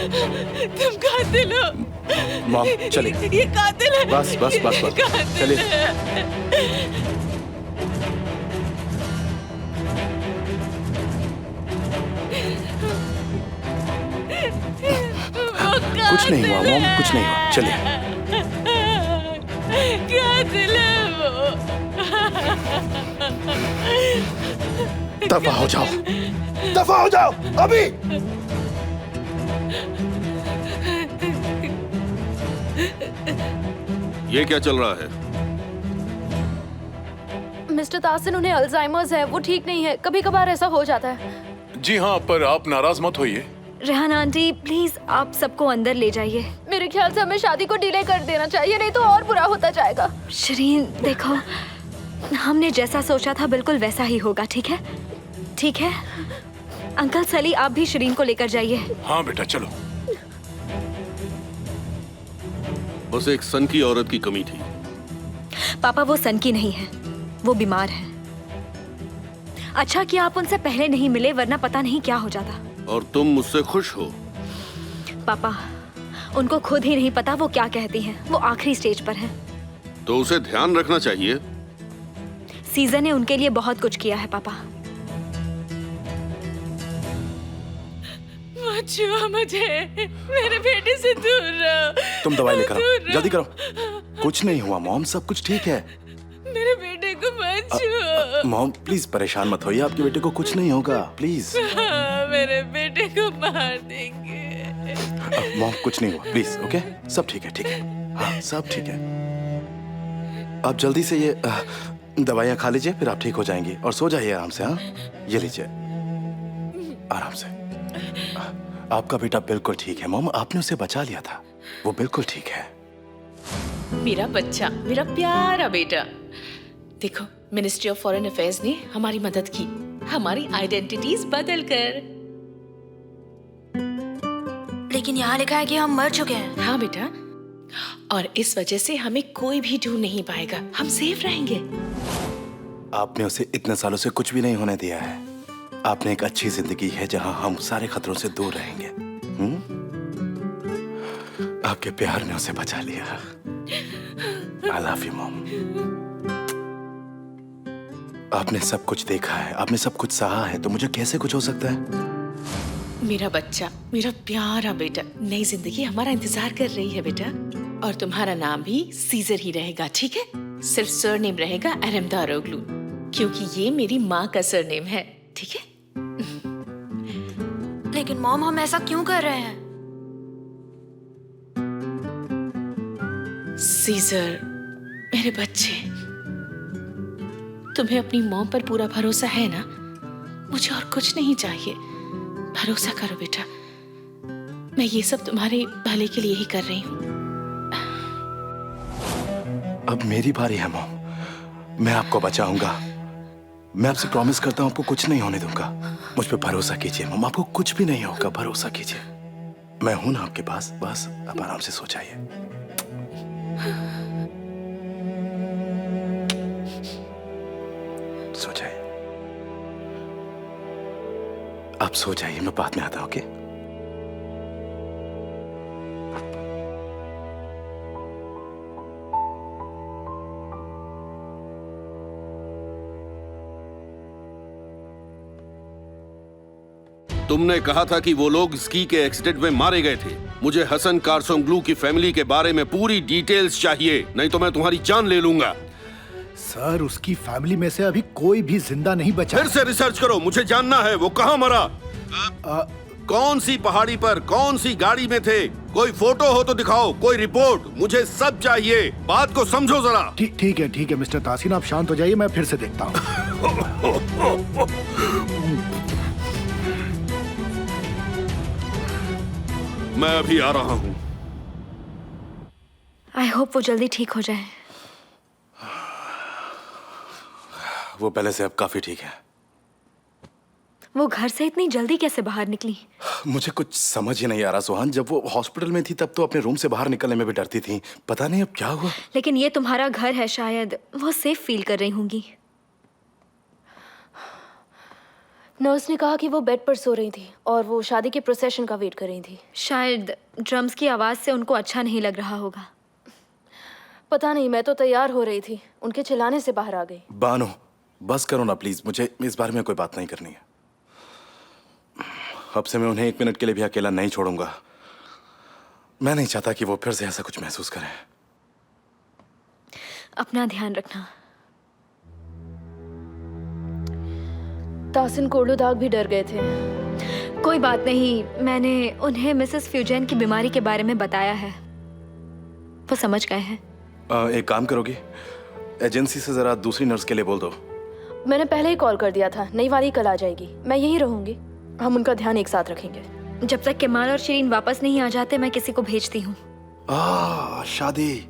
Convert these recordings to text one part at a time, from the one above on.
तुम कातिल हो। मॉम चलिए। ये कातिल है। बस बस बस बस कातिल चलिए। है। कुछ नहीं हुआ मॉम, कुछ नहीं हुआ, चलिए। कातिल है वो। दफा हो जाओ, दफा हो जाओ अभी। ये क्या चल रहा है? मिस्टर तासिन, उन्हें अल्जाइमर्स है, वो ठीक नहीं है, कभी कभार ऐसा हो जाता है। जी हाँ, पर आप नाराज मत होइए। रेहाना आंटी प्लीज आप सबको अंदर ले जाइए। मेरे ख्याल से हमें शादी को डिले कर देना चाहिए, नहीं तो और बुरा होता जाएगा। शरीन देखो, हमने जैसा सोचा था बिल्कुल वैसा ही होगा, ठीक है? ठीक है अंकल सली, आप भी शरीन को लेकर जाइए। हाँ बेटा चलो। बस एक सन की औरत की कमी थी। पापा वो सन की नहीं है, वो बीमार है। अच्छा किया आप उनसे पहले नहीं मिले, वरना पता नहीं क्या हो जाता। और तुम मुझसे खुश हो? पापा उनको खुद ही नहीं पता वो क्या कहती हैं, वो आखिरी स्टेज पर है। तो उसे ध्यान रखना चाहिए। सीजर ने उनके लिए बहुत कुछ किया है पापा। मत छुओ मुझे, मेरे बेटे से दूर रहो। तुम दवाई लेकर दूर आओ, रहो। जल्दी करो। कुछ नहीं हुआ मॉम, सब कुछ ठीक है। मेरे बेटे को मत छुओ। मॉम प्लीज परेशान मत होइए, आपके बेटे को कुछ नहीं होगा, प्लीज। मेरे बेटे को मार देंगे। मॉम कुछ नहीं हुआ, प्लीज। ओके सब ठीक है, ठीक है। हाँ सब ठीक है। आप जल्दी से ये दवाइयाँ खा लीजिए, फिर आप ठीक हो जाएंगी। और सो जाइए आराम से। हाँ ये लीजिए आराम से। आपका बेटा बिल्कुल ठीक है मॉम, आपने उसे बचा लिया था, वो बिल्कुल ठीक है। मेरा बच्चा, मेरा प्यारा बेटा। देखो, मिनिस्ट्री ऑफ फॉरेन अफेयर्स ने हमारी मदद की, हमारी आइडेंटिटीज बदल कर। लेकिन यहाँ लिखा है कि हम मर चुके हैं। हाँ बेटा, और इस वजह से हमें कोई भी ढूंढ नहीं पाएगा, हम सेफ रहेंगे। आपने उसे इतने सालों से कुछ भी नहीं होने दिया है। आपने एक अच्छी जिंदगी है जहां हम सारे खतरों से दूर रहेंगे। आपके प्यार ने उसे बचा लिया। I love you mom. आपने सब कुछ देखा है, आपने सब कुछ सहा है, तो मुझे कैसे कुछ हो सकता है? मेरा बच्चा, मेरा प्यारा बेटा, नई जिंदगी हमारा इंतजार कर रही है बेटा। और तुम्हारा नाम भी सीजर ही रहेगा, ठीक है? सिर्फ सरनेम रहेगा अहमदारोग्लू, क्योंकि ये मेरी माँ का सरनेम है, ठीक है? लेकिन मॉम हम ऐसा क्यों कर रहे हैं? सीजर, मेरे बच्चे, तुम्हें अपनी मॉम पर पूरा भरोसा है ना? मुझे और कुछ नहीं चाहिए, भरोसा करो बेटा। मैं ये सब तुम्हारे भले के लिए ही कर रही हूँ। अब मेरी बारी है मॉम, मैं आपको बचाऊंगा। मैं आपसे प्रॉमिस करता हूँ आपको कुछ नहीं होने दूंगा। मुझ पे भरोसा कीजिए मॉम, आपको कुछ भी नहीं होगा, भरोसा कीजिए। मैं हूं ना आपके पास, बस आप आराम से सो जाइए। सो जाइए, आप सो जाइए, मैं बाद में आता हूं। ओके तुमने कहा था कि वो लोग स्की के एक्सीडेंट में मारे गए थे। मुझे हसन कारसोंग्लू की फैमिली के बारे में पूरी डिटेल्स चाहिए, नहीं तो मैं तुम्हारी जान ले लूंगा। सर उसकी फैमिली में से अभी कोई भी जिंदा नहीं बचा। फिर से रिसर्च करो, मुझे जानना है वो कहाँ मरा। कौन सी पहाड़ी पर, कौन सी गाड़ी में थे? कोई फोटो हो तो दिखाओ, कोई रिपोर्ट, मुझे सब चाहिए। बात को समझो जरा। ठीक है मिस्टर तासीन, आप शांत हो जाइए, मैं फिर से देखता हूँ। मैं अभी आ रहा हूँ। आई होप वो जल्दी ठीक हो जाए। वो पहले से अब काफी ठीक है। वो घर से इतनी जल्दी कैसे बाहर निकली? मुझे कुछ समझ ही नहीं आ रहा सुहान। जब वो हॉस्पिटल में थी तब तो अपने रूम से बाहर निकलने में भी डरती थी, पता नहीं अब क्या हुआ। लेकिन ये तुम्हारा घर है, शायद वो सेफ फील कर रही होंगी। नर्स ने कहा कि वो बेड पर सो रही थी और वो शादी के प्रोसेशन का वेट कर रही थी। शायद ड्रम्स की आवाज़ से उनको अच्छा नहीं लग रहा होगा। पता नहीं, मैं तो तैयार हो रही थी, उनके चिल्लाने से बाहर आ गई। बानो, बस करो ना प्लीज, मुझे इस बारे में कोई बात नहीं करनी है। अब से मैं उन्हें 1 मिनट के लिए भी अकेला नहीं छोड़ूंगा। मैं नहीं चाहता कि वो फिर से ऐसा कुछ महसूस करें। अपना ध्यान रखना। तासिन कोलुदाग भी डर गए थे। कोई बात नहीं, मैंने उन्हें मिसेस फ्यूजन की बीमारी के बारे में बताया है, वो समझ गए हैं। एक काम करोगी, एजेंसी से जरा दूसरी नर्स के लिए बोल दो। मैंने पहले ही कॉल कर दिया था, नई वाली कल आ जाएगी। मैं यहीं रहूंगी, हम उनका ध्यान एक साथ रखेंगे। जब तक केमाल और शिरीन वापस नहीं आ जाते मैं किसी को भेजती हूँ। शादी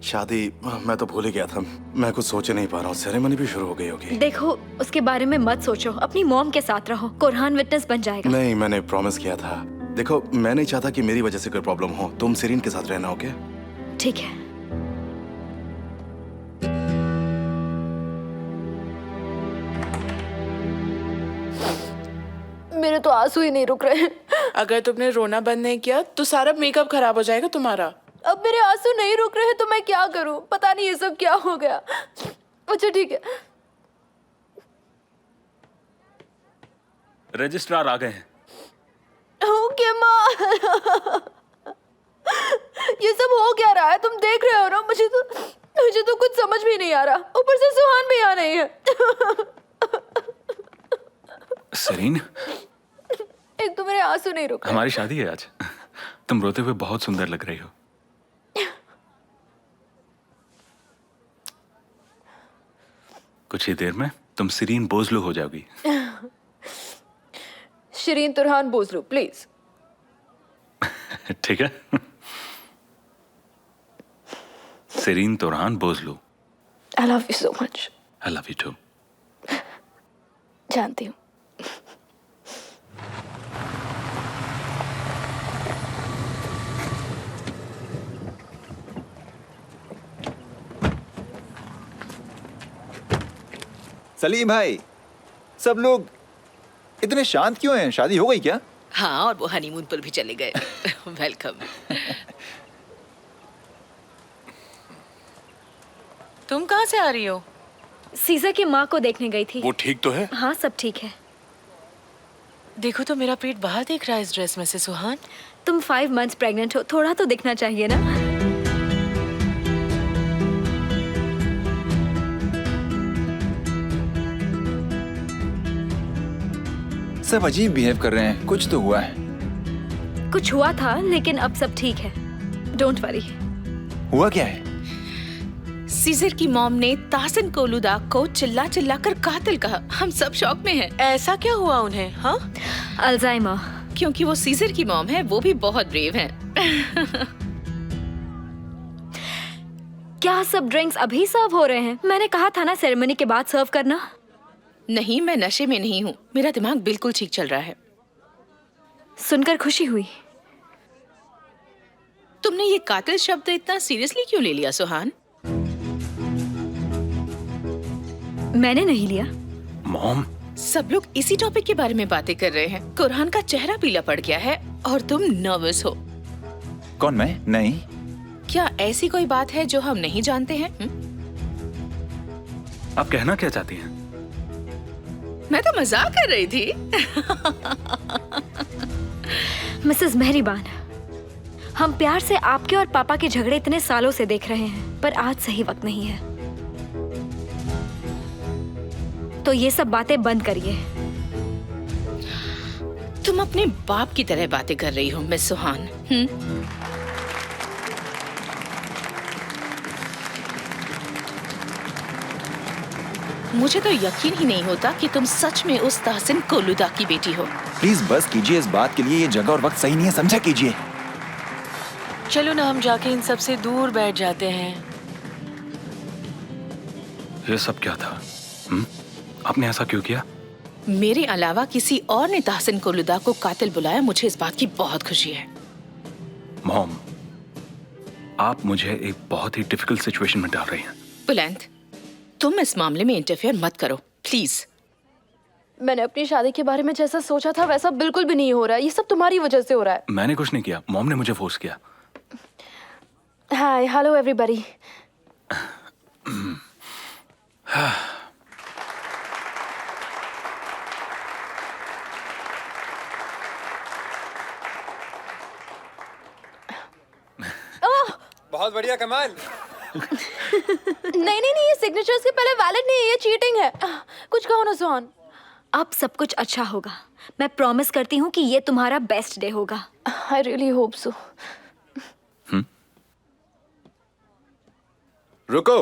शादी, मैं तो भूल ही गया था। मैं कुछ सोच नहीं पा रहा हूँ। सेरेमनी भी शुरू हो गई होगी। देखो, उसके बारे में मत सोचो, अपनी मॉम के साथ रहो, कोरहान विटनेस बन जाएगा। नहीं, मैंने प्रॉमिस किया था। देखो, मैं नहीं चाहता कि मेरी वजह से कोई प्रॉब्लम हो। तुम सिरीन के साथ रहना, ओके? ठीक है। मेरे तो आंसू ही नहीं रुक रहे। अगर तुमने रोना बंद नहीं किया तो सारा मेकअप खराब हो जाएगा तुम्हारा। अब मेरे आंसू नहीं रुक रहे तो मैं क्या करूं? पता नहीं ये सब क्या हो गया। अच्छा ठीक है। रजिस्ट्रार आ गए हैं। ओके माँ। ये सब हो क्या रहा है? तुम देख रहे हो ना? मुझे तो कुछ समझ भी नहीं आ रहा। ऊपर से सुहान भी यहाँ नहीं है। सरीन, एक तो मेरे आंसू नहीं रुक रहे। हमारी शादी है आज। तुम रोते हुए बहुत सुंदर लग रही हो। कुछ ही देर में तुम सिरीन बोझलू हो जाओगी। Shirin Turhan Bozlu, please. ठीक है। Sirin Turhan Bozlu. I love you so much. I love you too. जानती हूँ। सलीम भाई, सब लोग इतने शांत क्यों हैं? शादी हो गई क्या? हाँ, और वो हनीमून पर भी चले गए। वेलकम। तुम कहाँ से आ रही हो? सीज़र की माँ को देखने गई थी। वो ठीक तो है? हाँ, सब ठीक है। देखो तो मेरा पेट बाहर देख रहा है इस ड्रेस में से। सुहान, तुम 5 मंथ्स प्रेग्नेंट हो, थोड़ा तो दिखना चाहिए ना। सब अजीब बिहेव कर रहे हैं। कुछ तो हुआ है। कुछ हुआ था, लेकिन अब सब ठीक है। Don't worry. हुआ क्या है? सीजर की मॉम ने तासिन कोलुदाग को चिल्ला चिल्ला कर कातिल कहा। हम सब शॉक में हैं। ऐसा क्या हुआ उन्हें? हाँ, अल्जाइमर। क्योंकि वो सीजर की मॉम है, वो भी बहुत ब्रेव हैं। क्या सब ड्रिंक्स अभी सर्व हो रहे हैं? मैंने कहा था ना सेरेमनी के बाद सर्व करना। नहीं, मैं नशे में नहीं हूँ। मेरा दिमाग बिल्कुल ठीक चल रहा है। सुनकर खुशी हुई। तुमने ये कातिल शब्द इतना सीरियसली क्यों ले लिया सुहान? मैंने नहीं लिया। मॉम, सब लोग इसी टॉपिक के बारे में बातें कर रहे हैं। कुरहान का चेहरा पीला पड़ गया है और तुम नर्वस हो। कौन, मैं? नहीं। क्या ऐसी कोई बात है जो हम नहीं जानते हैं? आप कहना क्या चाहती हैं? मैं तो मजाक कर रही थी। मिसेस मेहरीबान, हम प्यार से आपके और पापा के झगड़े इतने सालों से देख रहे हैं, पर आज सही वक्त नहीं है। तो ये सब बातें बंद करिए। तुम अपने बाप की तरह बातें कर रही हो मिस सुहान। मुझे तो यकीन ही नहीं होता कि तुम सच में उस तासिन कोलुदाग की बेटी हो। प्लीज बस कीजिए इस बात के लिए। ये जगह और वक्त सही नहीं है, समझा कीजिए। चलो ना, हम जाके इन सब से दूर बैठ जाते हैं। ये सब क्या था? आपने ऐसा क्यों किया? मेरे अलावा किसी और ने तासिन कोलुदाग को कातिल बुलाया। मुझे इस बात की बहुत खुशी है। मॉम, आप मुझे एक बहुत ही डिफिकल्ट सिचुएशन में डाल रही हैं। बुलंद, तुम इस मामले में इंटरफेयर मत करो प्लीज। मैंने अपनी शादी के बारे में जैसा सोचा था वैसा बिल्कुल भी नहीं हो रहा है। ये सब तुम्हारी वजह से हो रहा है। मैंने कुछ नहीं किया, मॉम ने मुझे फोर्स किया। हाय, हेलो एवरीबॉडी। बहुत बढ़िया, कमाल। नहीं, ये सिग्नेचर्स के पहले वैलिड नहीं है, ये चीटिंग है। कुछ कहो ना सुहान। अब सब कुछ अच्छा होगा। मैं प्रॉमिस करती हूँ कि ये तुम्हारा बेस्ट डे होगा। I really hope so. रुको।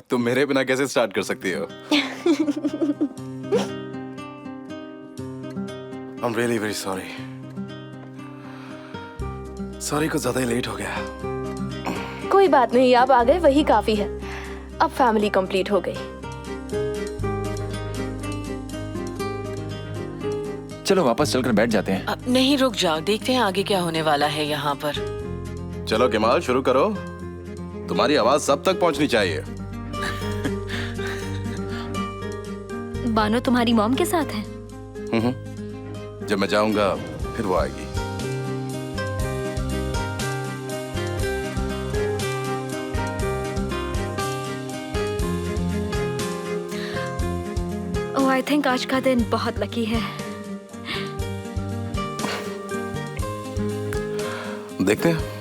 तुम मेरे बिना कैसे स्टार्ट कर सकती हो? I'm really very sorry. Sorry कुछ ज्यादा ही लेट हो गया। कोई बात नहीं, आप आ गए वही काफी है। अब फैमिली कंप्लीट हो गई। चलो वापस चलकर बैठ जाते हैं। नहीं, रुक जाओ, देखते हैं आगे क्या होने वाला है यहाँ पर। चलो केमाल शुरू करो। तुम्हारी आवाज सब तक पहुंचनी चाहिए। बानो तुम्हारी मॉम के साथ है। जब मैं जाऊंगा फिर वो आएगी। ओह, आई थिंक आज का दिन बहुत लकी है। देखते हैं।